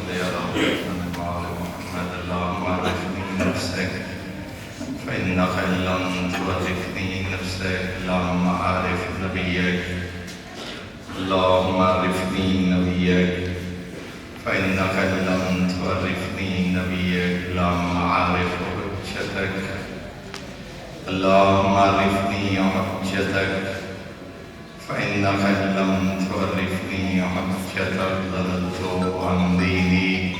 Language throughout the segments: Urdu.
على محمد وعلى محمد اللهم عرفني نفسك فإنك إن لم تعرفني نفسك اللهم عارف نبيك اللهم عرفني نبيك فإنك إن لم تعرفني نبيك اللهم عارف حجتك اللهم عرفني حجتك فإنك إن لم تعرفني حجتك ضللت عن ديني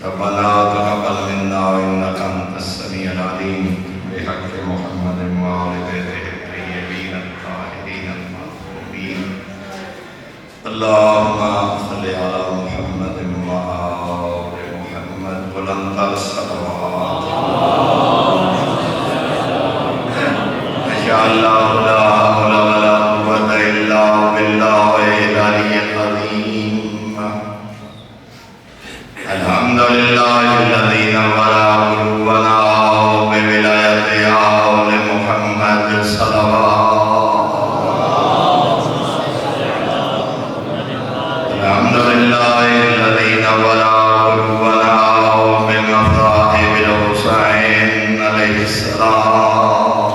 ربنا تقبل منا إنك أنت السميع العليم بحق محمد وآل بيته الطيبين الطاهرين المعصومين اللهم صل على محمد وآل محمد بلند الصلوات ما شاء الله لا حول ولا قوة إلا بالله العلي العظيم الحمد لله الذي نور قلوبنا بولاية آل محمد صلوات الحمد لله الذي نور قلوبنا بمصاحب الحسين عليه السلام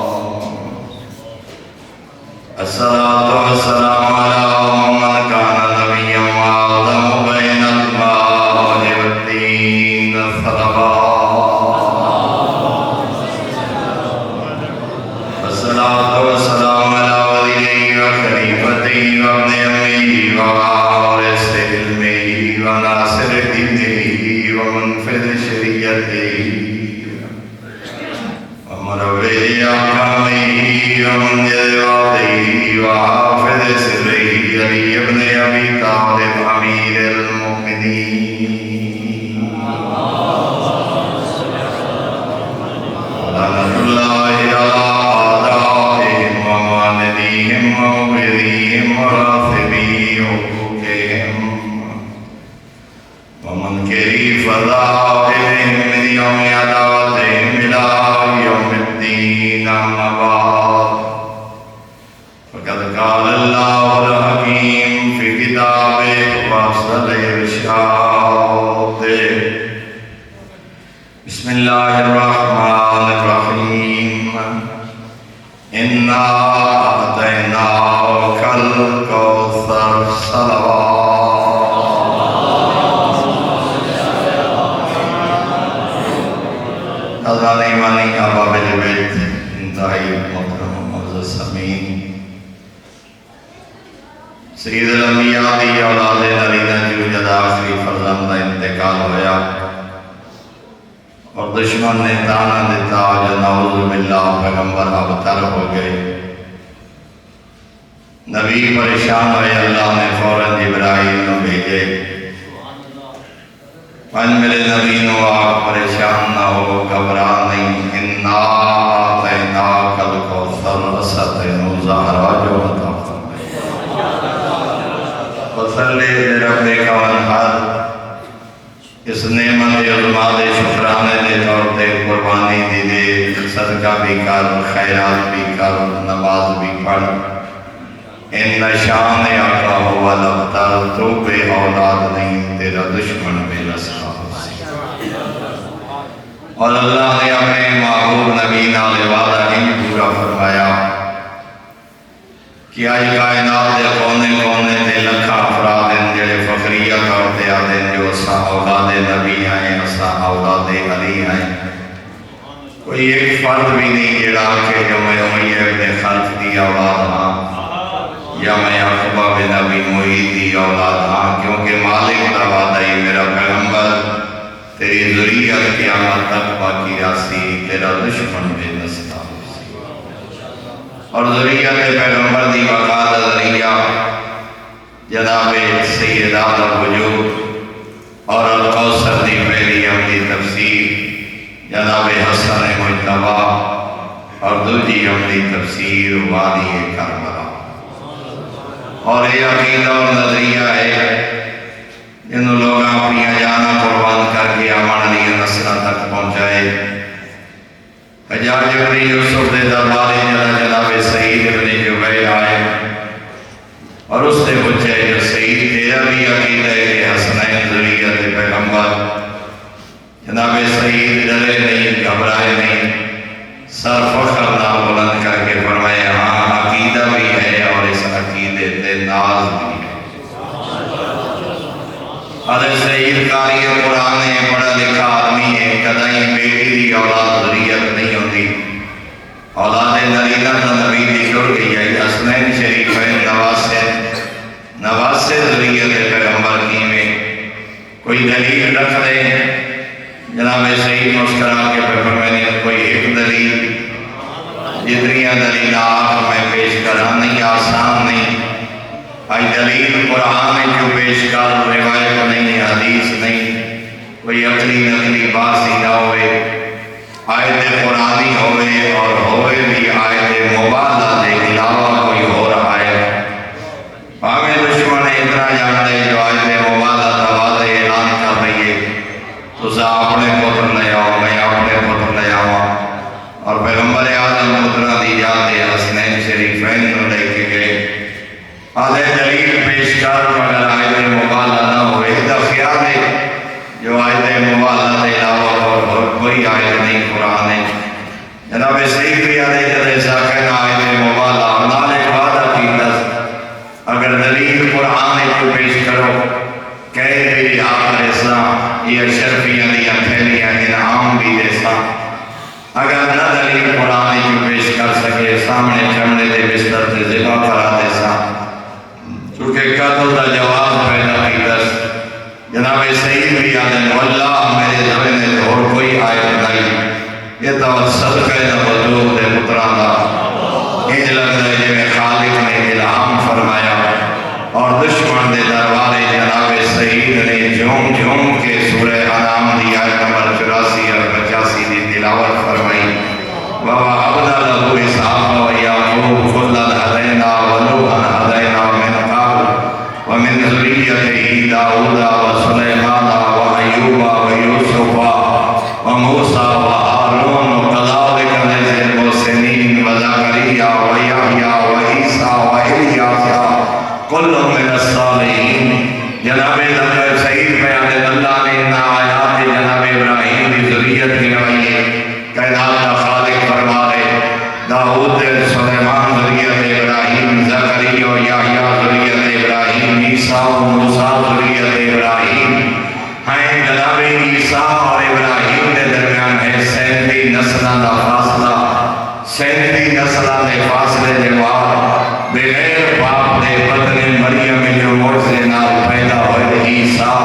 الصلاة والسلام على من كان نبيا وآدم بين الماء والدين والصلاة والسلام على وليه وخليفته وابن أمه ووارث علمه وناصر دينه ومنفذ شريعته ومروج أحكامه ومنجز وعده وحافظ سره علي بن أبي طالب أمير المؤمنين لعنة الله على أعدائهم ومعانديهم ومبغضيهم ورافضي حقوقهم ومنكري فضائلهم من يوم عداوتهم إلى يوم الدين أما بعد فقد قال الله الحكيم في كتابه وأفضل الإرشاد بسم الله الرحمن الرحيم إنا أعطيناك الكوثر صلوات حضرات ایمانی احباب البیت انتہائی محترم معزز سامعین سید الانبیاء دی اولاد نرینہ جو جدا آخری فرزند کا انتقال ہویا اور دشمن نے تانا دیتا جو نعوذ باللہ پیغمبر ابتر ہو گئے نبی پریشان ہوئے اللہ نے فوراً جبرائیل نو بھیجے پنج میرے نبی نو آپ پریشان نہ ہو گھبرا نہیں انا آتیناک الکوثر وسطینو زہرا جو عطا فرمائے وصلی لربک وانحر اس نعمت عظمہ دے شکرانے دے طور تے قربانی دی دے صدقہ بھی کر خیرات بھی کر نماز بھی پڑھ ان شان آقا ہوا لبتر تو بے اولاد نہیں تیرا دشمن بے لسا اور اللہ نے اپنے محبوب نبی نال وعدہ نہیں پورا فرمایا کہ آج کائنات دے کونے کونے تے لکھا افراد ہیں جڑے فخریہ کرتے آتے ہیں جو اسا اولاد نبی ہیں اسا اولاد علی ہیں کوئی ایک فرد بھی نہیں جڑا کہ جو میں امیہ ابن خلف دی اولاد ہاں یا میں عقبہ بن ابی معیط دی اولاد ہاں کیونکہ مالک دا وعدہ ہی میرا پیغمبر تیری ذریعت قیامت تک باقی راسی تیرا دشمن بے نستا اور ذریعت پیغمبر دی وقاد ذریعہ جناب سید آدم وجود اور القوثر دی پہلی عملی تفسیر جناب حسن مجتبہ اور دوجی عملی تفسیر وادی کربلا اور یہ عقیدہ اور نظریہ ہے جن لوگ اپنی جانا قربان کر کے امان علی نسلہ تک پہنچائے حجاج ابن یوسف دے دربار جناب سعید ابن جبیر آئے اور اس سے پوچھے جو سعید تیرا بھی عقیدہ ہے کہ حسنین ذریعت پیغمبر حضرت سید قاری قرآن ہے، پڑھا لکھا آدمی ہے، کدائیں بیٹی دی اولاد ذریت نہیں ہوتی، اولاد نرینا تو نبی دی جڑ گئی ہے۔ حسنین شریفین نواسے ذریت پیغمبر کی میں کوئی دلیل رکھ دے؟ جناب سید مسکرا کے فرمائیں کوئی ایک دلیل، جتنی دلیل آپ میں پیش کرا نہیں، آسان نہیں۔ آئی دلیل قرآن جو پیش کر روایت نہیں، حدیث نہیں، کوئی عقلی نقلی بات ہی نہ ہوئے، آیت قرآنی ہوئے اور ہوئے بھی آیت مبالغہ دے علاوہ کوئی اور آیت۔ ہمیں دشمن اتنا جان دے جو آیت مبالغہ دوا دے اعلان کر رہی ہے، تو سا اپنے پتر لے آؤ، میں اپنے پتر لے آؤں، اور پیغمبر اعظم پترہ دی جان دے حسنین شریفین کو لے کے گئے۔ آدھے دلیل پیش کر مگر آیت مبالغہ نہ ہوئے، دا خیال ہے جو آیت مبالغہ دے علاوہ اور کوئی آیت نہیں قرآن ہے۔ جناب سید بھی آدھے جدے ساکن آیت مبالغہ نال ایک وعدہ کی دس، اگر دلیل قرآن کو پیش کرو کہہ بھی آخر اسلام یہ شرفیاں دیا پھیلیاں انعام بھی دیسا، اگر نہ دلیل قرآن کو پیش کر سکے سامنے چمڑے دے بستر سے ذبح کرا دیسا، چونکہ قتل دا جواب پیدا کی دس۔ جناب سید بھی آدھے واللہ میرے ذہن میں اور کوئی آیت نہیں، یہ تو صدقہ نبوت دے پتران دا انج لگ رہے جو خالق نے الہام فرمایا، اور دشمن دے دروارے جناب سید نے جھوم جھوم کے سورہ انعام دی آیت نمبر 84 اور 85 دی تلاوت فرمائی۔ وَوَهَبْنَا لَهُ إِسْحَاقَ وَيَعْقُوبَ كُلًّا هَدَيْنَا وَنُوحًا هَدَيْنَا مِن قَبْلُ وَمِن ذُرِّيَّتِهِ دَاوُودَ وَسُلَيْمَانَ وَأَيُّوبَ وَيُوسُفَ وَمُوسَىٰ وَهَارُونَ وَكَذَٰلِكَ نَجْزِي الْمُحْسِنِينَ وَزَكَرِيَّا وَيَحْيَىٰ وَعِيسَىٰ وَإِلْيَاسَ كُلٌّ مِّنَ الصَّالِحِينَ۔ جناب سعید بیان اللہ نے ان آیات جناب ابراہیم کی ذریت گنوائی ہے، کائنات کا خالق فرما رہے داؤد سلیمان ذریت ابراہیم، زکریا یحییٰ ذریت ابراہیم، عیسیٰ و موسیٰ ذریت ابراہیم ہیں۔ جناب عیسیٰ اور ابراہیم کے درمیان ہے 37 نسلوں کا فاصلہ، 37 نسلوں کے فاصلے کے بعد بغیر باپ دے بدن مریم جو معجزے نال پیدا ہوئے عیسیٰ،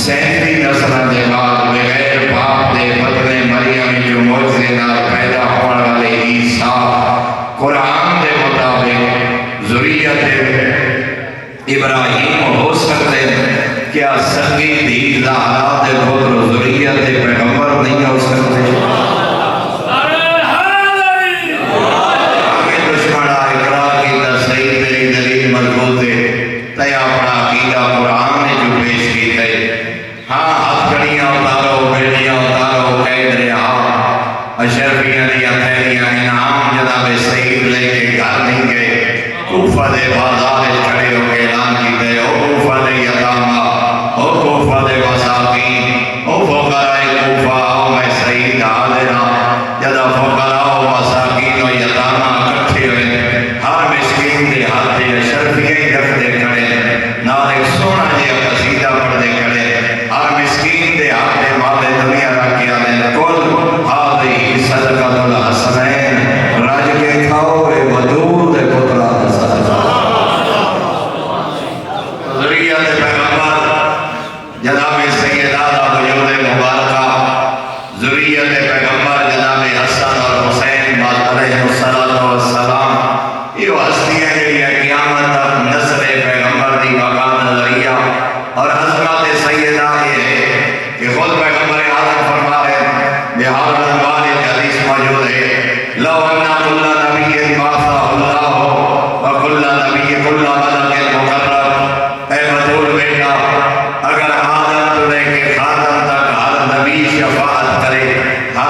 37 نسلوں کے بعد بغیر باپ دے بدن مریم جو معجزے نال پیدا ہونے والے عیسیٰ قرآن دے مطابق ذریت ابراہیم ہو سکتے ہیں، کیا سنگی دید زہرا دے پتر ذریت پیغمبر نہیں ہو سکتے؟ ہمیں دشمن اقرار کی تصحیح تیری دلیل مضبوط ہے، تے اپنا عقیدہ قرآن نے جو پیش کی ہے، ہاں ہتھکڑیاں اتارو، بیڑیاں اتارو، قید رہا، اشرفیاں دیا تھیلیاں انعام جناب سعید لے کے گھر نہیں گئے، کوفہ دے بازار کھڑے ہو کے اعلان کیتے، او کوفہ دے یتامہ، او کوفہ دے مساکین، او فقراء کوفہ، او میں سعید حاضر ہاں، جدا فقراء و مساکین و یتامہ اکٹھے ہوئے، ہر مسکین دے ہاتھ اشرفیاں ہی رکھ دے کھڑے، نال ایک سونا جی قصیدہ پڑھ دے کھڑے، ہر مسکین دے ہاتھ مال دنیا رکھ کے آدھے کل ہاتھی صدقۃ الحسنین، راج کے کھاؤ اے ودود پترا صدقہ۔ ذریعہ پیغمبر جناب سیدہ وجود مبارکہ، ذریعہ پیغمبر جناب حسن اور حسین علیہ السلام، یہ ہستیاں جڑیاں قیامت تک نسل پیغمبر دی بقا دا ذریعہ اور عظمت سیدہ یہ ہے کہ خود پیغمبر اعظم فرما رہے بہار الانوار ایک حدیث موجود ہے، لو انا کل نبی بعثہ اللہ وکل نبی کل ملک مقرب، اے بطول بیٹا اگر آدم تو لے کے خاتم تک ہر نبی شفاعت کرے، ہر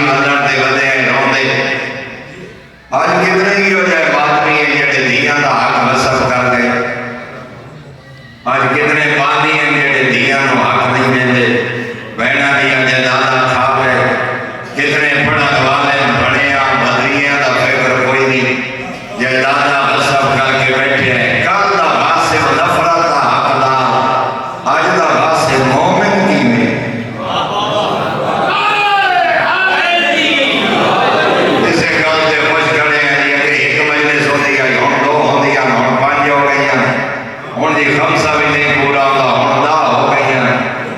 اندر دے ودے ہیں روندے آج کتنے ہی ہو جائے بادمی ہیں جڑے دیاں دا حق وصف کر گئے آج کتنے بانی ہیں جڑے دیاں نو حق نہیں دیندے بہنا دیاں جائیداداں کھا گئے کتنے پڑھن والے بڑیاں بدریاں دا فکر کوئی نہیں جائیداداں وصف کر کے بیٹھے ہیں کل دا غاصب نفرت دا حقدار آج دا غاصب مومن کی میں خمسہ بھی نہیں پورا ہوتا ہوندا ہو گئی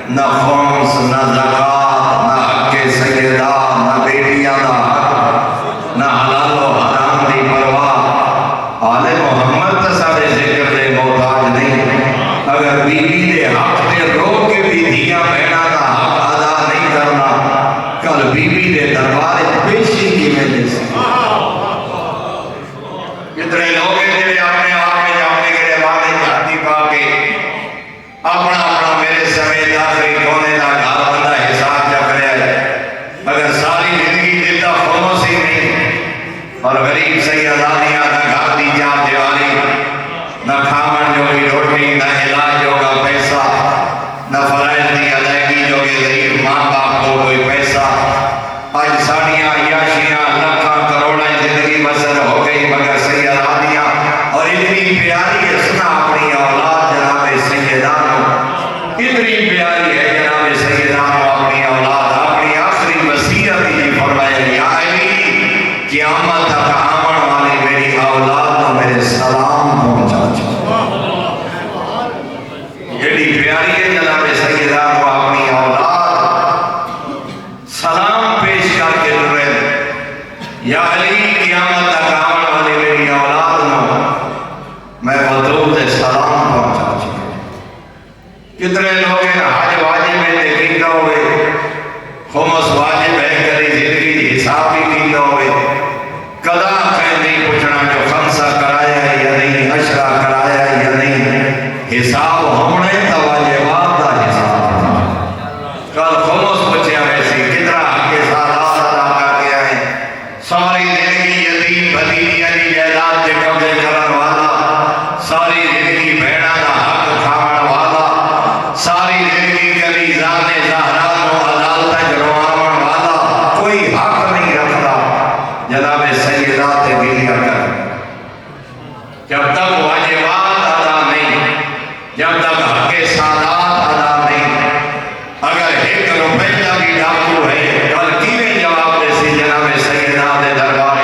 نہ خمس نہ زکاة نہ حق سیدہ نہ بیٹیاں دا حق نہ حلال و حرام دی پرواہ آل محمد تصادے ذکر دے محتاج نہیں اگر بی بی دے حق دے رو کے بھی دیا بہنا دا حق ادا نہیں کرنا کل بی بی دے دربار پیشی کی وجہ سے کتنے لوگ ہیں جنہیں اپنے آپ میں جانے کے لیے والے جاتی پا کے اپنا اپنا میرے سمیت آخری کونے دا گھر بندہ حساب چک رہا ہے اگر ساری زندگی دیتا خونوں سے نہیں اور غریب سیدانیاں نہ گھر دی جان دیواری نہ کھامن جو کی روٹی نہ علاج جو کا پیسہ نہ فرائض دی ادائیگی جو کہ غریب ماں باپ کو کوئی پیسہ آج ساڑیاں عیاشیاں لکھاں کروڑیں زندگی بسر ہو گئی مگر سیدانیاں اور اتنی پیاری ہے سنا اپنی اولاد جناب سیدانوں اتنی پیاری ہے جناب سیدانوں اپنی اولاد اپنی آخری وصیت ہی فرمائے یا علی قیامت تک آمن والی میری اولاد کو میرے سلام پہنچا یہ پیاری ہے جناب سیدانوں اپنی اولاد سلام پیش کر کے درد یا علی قیامت تک آمن والی میری اولاد میں بدرود سلام پہنچا چکا کتنے لوگ ہیں حج واجب میں دیکھیں ہوئے خمس واجب ہے کری زندگی حساب بھی کی ہوئے قضا کہیں نہیں پوچھنا جو خمسہ کرایا ہے یا نہیں عشرہ کرایا ہے یا نہیں حساب ہونے تا واجبات دا حساب کل خمس پوچھے ویسی کتنا حق کے ساتھ ادا کر کے آئے ساری زندگی یتیم بھتیجیاں دی جائیداد کے قبضے کرن والا ساری زندگی بہنا دا حق کھاون والا ساری زندگی کبھی ذات زہرا نو عدالت جرواون والا کوئی حق نہیں رکھتا جناب سیدات بیلیا کر جب تک واجبات ادا نہیں جب تک حق سادات ادا نہیں اگر ایک روپیہ بھی ڈاکو ہے کل کیویں جواب دے سی جناب سیدات دربار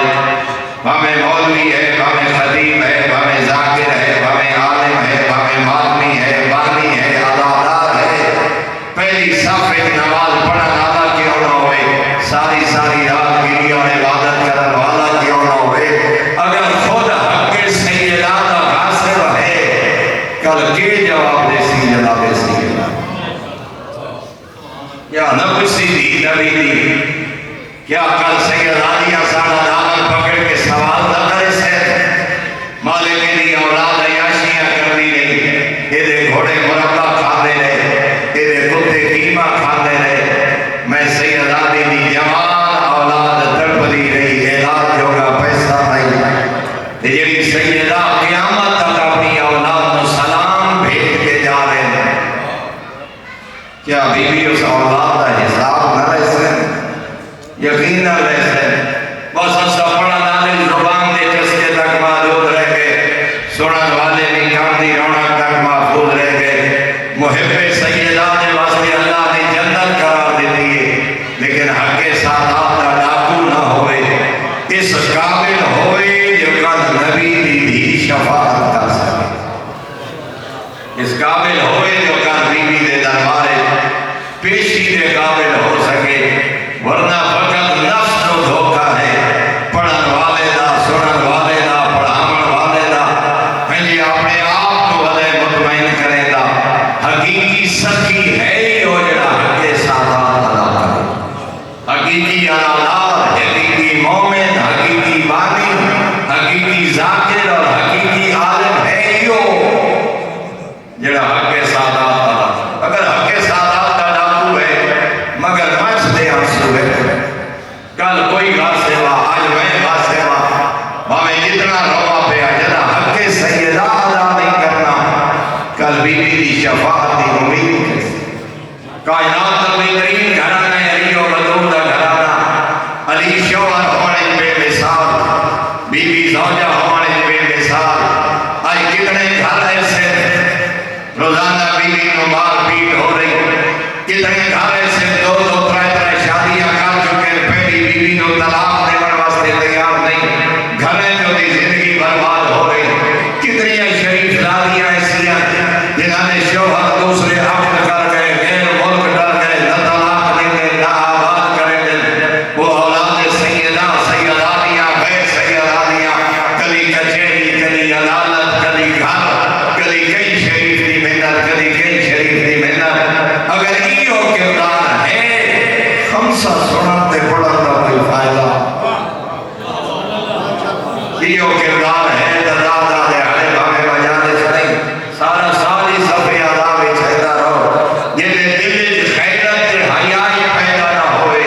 ہمیں مولوی ہے ہمیں خطیب ہے ہمیں ذاکر ہے ہمیں عالم ہے ہمیں ماتمی ہے بانی ہے عدادار ہے پہلی صف ایک نماز پڑھن والا کیوں نہ ہوئے ساری رات کے لیے اور عبادت کرن والا کیوں نہ ہوئے اگر خود حق سیدات غاصب ہے کل کے جواب دے سی جناب سیدات یا نہ کچھ سی دی نبی دی کیا کل سیدانیاں ساڑھا دامن پکڑ کے سوال نہ کرے سے مالے میری اولاد عیاشیاں کر دی رہی ایدے گھوڑے مربع کھاندے رہے ایدے کتے قیمہ کھاندے رہے میں سیدانی دی جوان اولاد تڑپ دی رہی علاج ہوگا پیسہ نہیں یہ سیدہ قیامت تک اپنی اولاد کو سلام بھیج کے جا رہے ہیں کیا بی بی اس اولاد کا حساب نہ رہ سے یقین نہ رہ سے بس اسا پڑھا نالی زبان دے چسکے تک موجود رہ گئے سنن والے بھی کاندی رونق تک محفوظ رہ گئے محب سیدات واسطے اللہ نے جنت قرار دیتی ہے لیکن حق سادات کا ڈاکو نہ ہوئے اس قابل ہوئے جو کل نبی دی بھی شفاعت کر سکے اس قابل ہوئے جو کل بی بی دے دربارے پیشی دے قابل ہو سکے ورنہ فقط نفس کو دھوکہ ہے پڑھن والے دا سنن والے دا پڑھاون والے دا پہلے اپنے آپ کو ودے مطمئن کرے دا حقیقی سخی ہے ہی ہو جڑا حق سادات ادا کرے حقیقی انالات حقیقی مومن حقیقی کل کوئی غاصب ہوا، آج میں غاصب ہوا، ہمیں جتنا روا پہ جدا حق سیدہ ادا نہیں کرنا، کل بی بی دی شفاعت دی امید کیسے؟ کائنات کا بہترین گھرانا ہے علی و بدور دا گھرانا، علی شوہر ہونے بے مثال، بی بی زوجہ ہونے بے مثال، آج کتنے گھر ایسے روزانہ بی بی کو مار پیٹ ہو رہی، کتنے گھر ایسے دو دو ترے شادیاں کر چکے، پہلی بی بی کو طلاق دینے واسطے تیار نہیں، گھریں جو دی زندگی برباد ہو رہی، کتنی شریف زادیاں ایسی ہیں جنہاں نے شوہر دوسرے عقد کر گئے، غیر ملک ڈر گئے، نہ طلاق دیں گے، نہ آباد کریں گے، وہ اولاد سیدہ سیدانیاں غیر سیدانیاں، کلی کچہری، کلی عدالت، کلی گھر، کلی کئی شریف دی محنت، کلی کئی شریف دی محنت، اگر یہ ہو کردار ہے خمسہ سنتے پڑھا کا کوئی فائدہ، یہ ہو کردار ہے دادا دے ہڑے بھاگے بجانے سے نہیں، سارا سالی صفحے عذاب چھیدہ رہو، جلے دل خیرت حیائی پیدا نہ ہوئے،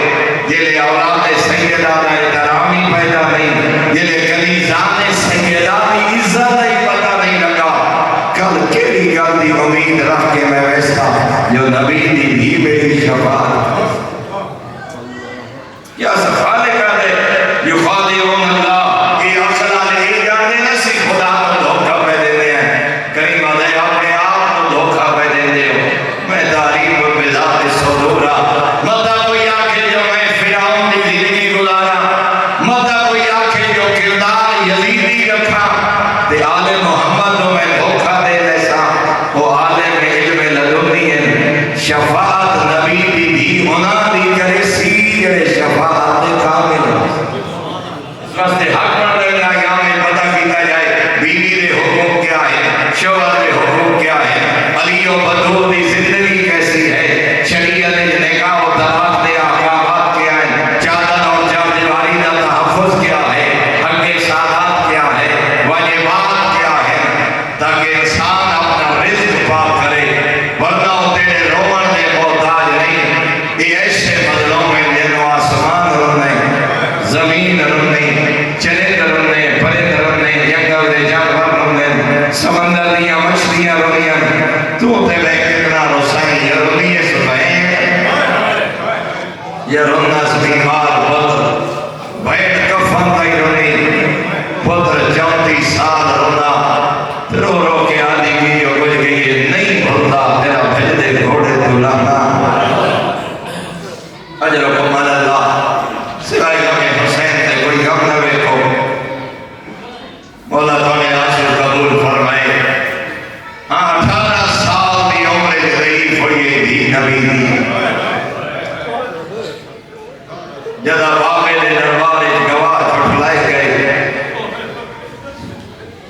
جلے اولاد سیدہ نہ احترامی پیدا نہیں، جلے کلیزان سیدہ کی عزت نہیں پتہ نہیں لگا، کل کیلی گل دی امید رکھ کے میں ویسا جو نبی دی بھی میری شفاعت کیا سفالے کا دے یخادعون اللہ کی اصلہ نہیں جانے نسی خدا کو دھوکہ پہ دینے ہیں کریم علیہ اپنے آپ کو دھوکہ پہ دینے ہو میں تعریف و بذات صدورہ مدہ کوئی آنکھیں جو میں فرعون دی زندگی گزارا مدہ کوئی آنکھیں جو کردار یزیدی رکھا تے آل محمد تو میں دھوکہ دے لیسا وہ عالم علم لدنی ہے شفاعت نبی دی بھی ہونا دی کرے سیر شفاعت کامل اس واسطے حق پڑھ لینا یہاں میں پتہ کیتا جائے بیوی دے حکم کیا ہے شوہر دے حکم کیا ہے علی و بدور دی زندگی کیسی ہے شریعت نکاح و طلاق دے احکامات کیا ہے چادر اور چاردیواری کا تحفظ کیا ہے حق سادات کیا ہے واجبات کیا ہے تاکہ انسان اپنا رزق پا کرے ورنہ وہ تیرے رومن دے محتاج نہیں یہ ایسے بدلوں میں جنہوں آسمان رننے زمین رننے چلے رننے پرے رننے جنگل دے جانور رننے سمندر دیا مچھلیاں رنیاں تو تے میں کتنا رسائیں یا رنیے سنائیں یا رنس بیمار پتر بیٹھ کفن تائی رنی پتر 34 سال رنا رو رو کے آدھی کی جو کچھ گئی نہیں بھولتا تیرا بھج دے گھوڑے تو لانا اجرکم اللہ سوائے غم حسین تے کوئی غم نہ بیکھو مولا تونے عاشق قبول فرمائے ہاں 18 سال دی عمر ضعیف ہوئی دی نبی دی جدا بابے دے دربار گواہ چھٹلائے گئے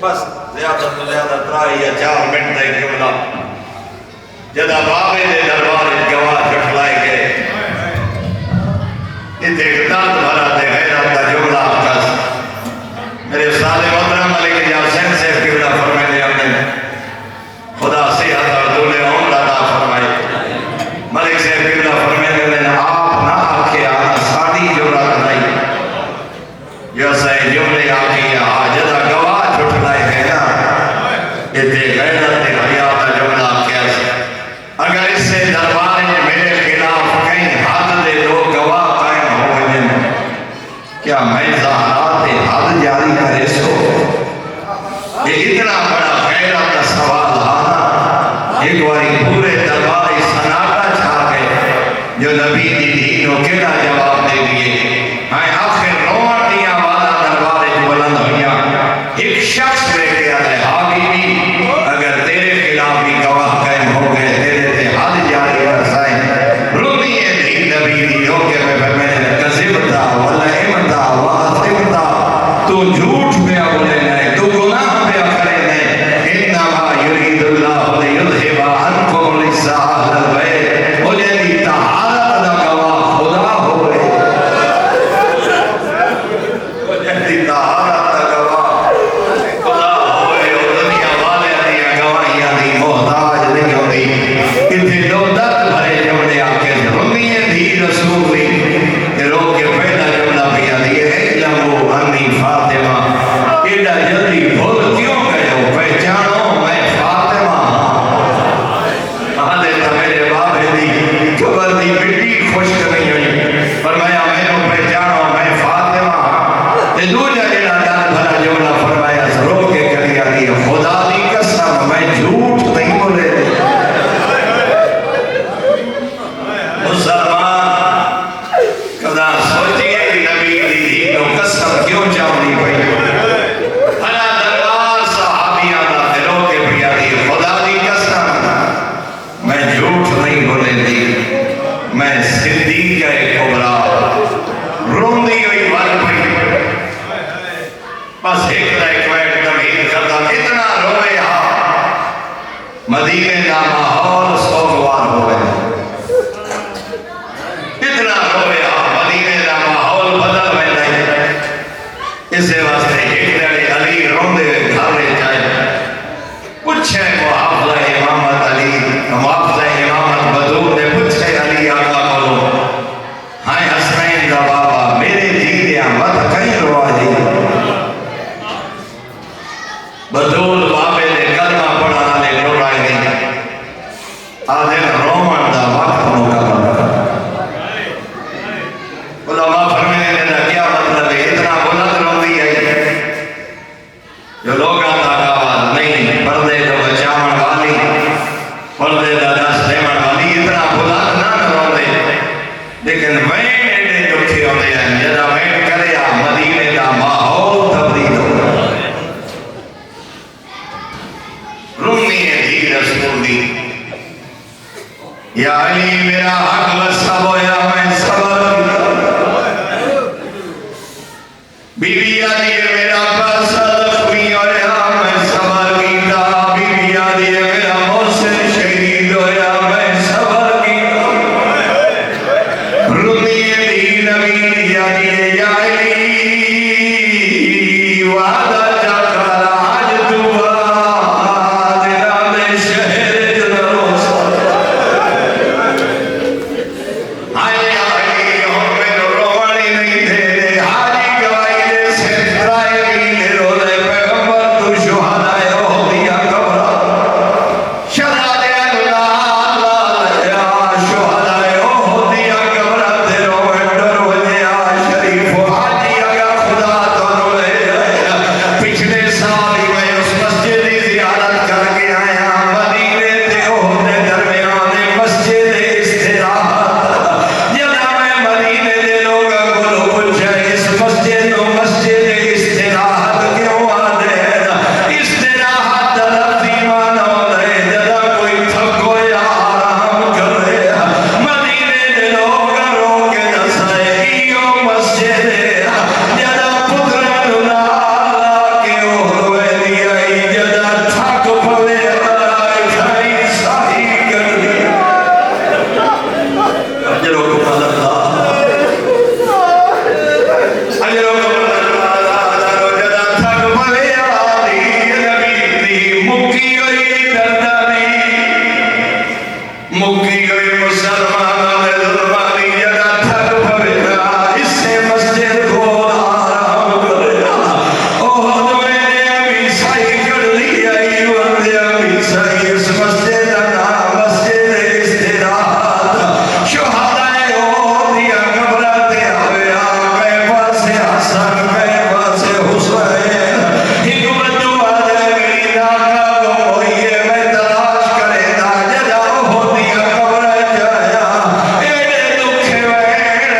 بس زیادہ تو زیادہ 3 یا 4 منٹ دے جملہ جدا بابے دے دربار گواہ چھٹلائے گئے اتنے اقداد بھرا دے غیرت کا جملہ کس میرے استاد محترم ملک یاسین سے قبلہ فرمائے دے ہم نے خدا صحت اور طول عمر عطا فرمائے ملک سے قبلہ فرمائے دے آپ نہ آکھے آنا ساڑی جملہ نہیں جو سائے جملے آکھے آجدہ گواہ چھٹلائے گئے نا اتنے غیرت دے حیات کا جملہ کیسے اگر اس سے دربار میرے خلاف کہیں حد دے دو گواہ کیا میں ظاہرات حد جاری کرے سو یہ اتنا بڑا غیرت کا سوال آنا ایک باری پورے دربار سناٹا چھا گئے جو نبی دی دینوں کے نہ جواب دے دیئے آخر رومانیاں والا دربار جو بلند ہویا ایک شخص لے کے آئے حاکمی اگر تیرے خلاف بھی گواہ قائم ہو گئے تیرے تے حد جاری رسائیں رونی ہے دی نبی دی ہو کے میں کذبتا ولہمتا واثمتا تو جھوٹ پہ بولے نہیں تو گناہ پہ کرے نہیں انما یرید اللہ لیذہب عنکم الرجس اہل البیت وہ جنی طہارت دا گواہ خدا ہوئے بیوی آدھی ہے میرا پیسہ زخمی ہویا میں صبر کیتا بیوی آدھی ہے میرا محسن شہید ہویا میں صبر کیتا رمی دین امین آدھی ہے یا علی وعدہ جاکر آج تو آدھنا میں شہر جنروں آئے آئے ہوں میں روانی نہیں دے دے حاجی گوائی دے سے ترائے بھی رو دے پیغمبر تو شہدائے ہو دیا کبرا شہدائے اللہ یا شہدائے ہو دیا کبرا دے رو انڈر وجیا شریف حاجی اگر خدا تو روئے پچھلے سالی میں اس مسجد کی زیارت کر کے آیا مدینے تے ہونے درمیان مسجد استراحت جنا میں مدینے دے لوگاں کو پوچھا اس مسجد نو مسجد استراحت کیوں آدھے استراحت لفظی معنی ہوندے جدا کوئی تھکو یا آرام کرے مدینے دے لوگاں رو کے دسائے ایو مسجد جدا پتران اللہ کے ہوئے لیائی جدا تھک پوے کھائی ساہی کر لیا اجروں کو مدد اجروں کو مدد جدا تھک پوے آدھی نبی دی مکی ہوئی دردانی مکی ہوئی مسلمان ظلمانی جدا تھک پوے اس سے مسجد کو آرام کرے اوہ میں ابھی سائی کر لیا ابھی سائی اس مسجد نام مسجد استراحت شہدائے ہو دیا گھبراتے ہوئے آگئے پاسے حسن گئے پاسے حسین حکمت دعا دے میری ناکا گم ہوئیے میں تلاش کرے دا جدا ہو دیا گھبرا جایا ایڈے دکھے ویڑ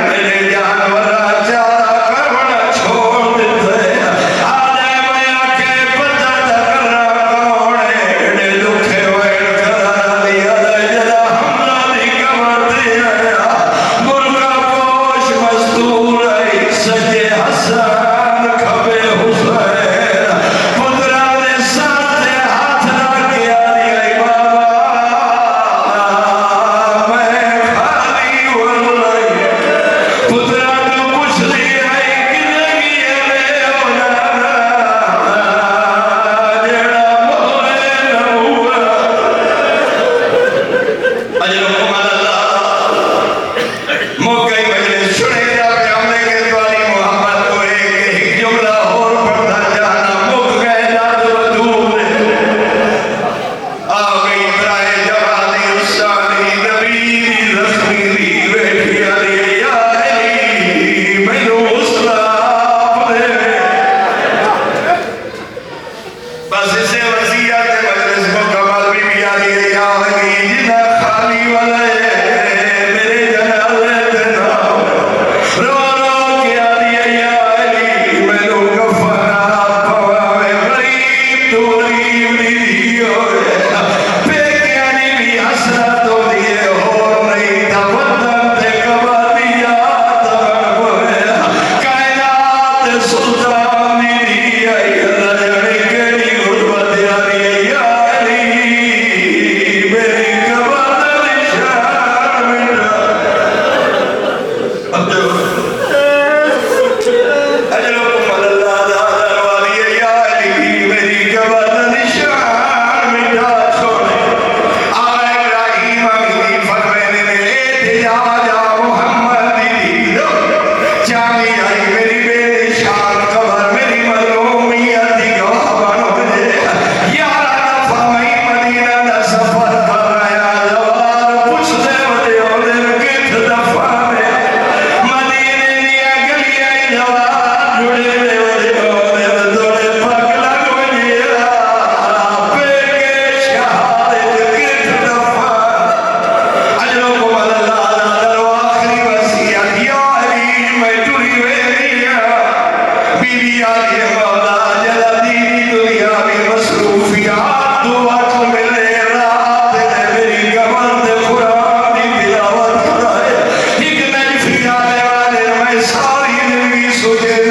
میرے جانورہ چارہ کرنا چھوڑ دیتے آدھے میں آکے پتہ دکرہ کوڑے ایڈے دکھے ویڑ کرنا لیا دے جدا حملہ دی کمرتے آیا مرگا پوش مستور آئی سجے حسن کھبے حسین پترہ دے ساتھ ہاتھ نہ کیا دیا بابا میں خالی واللہ پترہ تو پوچھ لیا کنگی ہے ہونا جڑا مولے نبوہ اجرکم اللہ موقعی مجلس چھڑے جا پہ ہمیں کے دواری محمد کو ایک جملہ اور پڑھتا جانا مک گئے جاد و دور آگئی برائے جوانی اسانی نبی دی زخمی دی بیٹھی علی یا علی میں نو اسلاف دے بس اسے وسیعت مجلس کو کمال بھی علی یا علی جنہ خالی والے میرے جنالے دینا رو رو کے علی یا علی میں نو کفنا پواوے غریب تو غریب دی ہوئے پیکیانی بھی حسرت ہو دیئے ہو نہیں تا وطن تے کبا دیا تمن ہوئے کائنات سلطانی دی آئی اللہ جڑی کیڑی غربت علی یا علی میری کبا نشان مٹا اجرکم اللہ دادر والی یا علی میری کبا نشان مٹا چھوڑے آئے ابراہیم امیدی فرمینے میں احتجاج محمد دی دو چاہی آئی میری بے نشان قبر میری مظلومیت دی گواہ بنو دے یارہ دفعہ میں مدینہ دا سفر کر رہا جوار پوچھ دے ودے ہونے کت دفعہ میں مدینے دیا گلی آئی جوار جڑے دے ودے ہونے دوڑے پاک لگ وجیا پہ کے شہادت کت دفعہ اجرکم اللہ دادر آخری وسیعت یا علی میں ٹوری ویریا بیوی آدھی مولا جلا دینی دنیا میں مصروفیات تو وقت ملے رات دے میری کمر دے قرآن دی تلاوت کرائے ایک نجفی آنے والے میں ساری زندگی سجے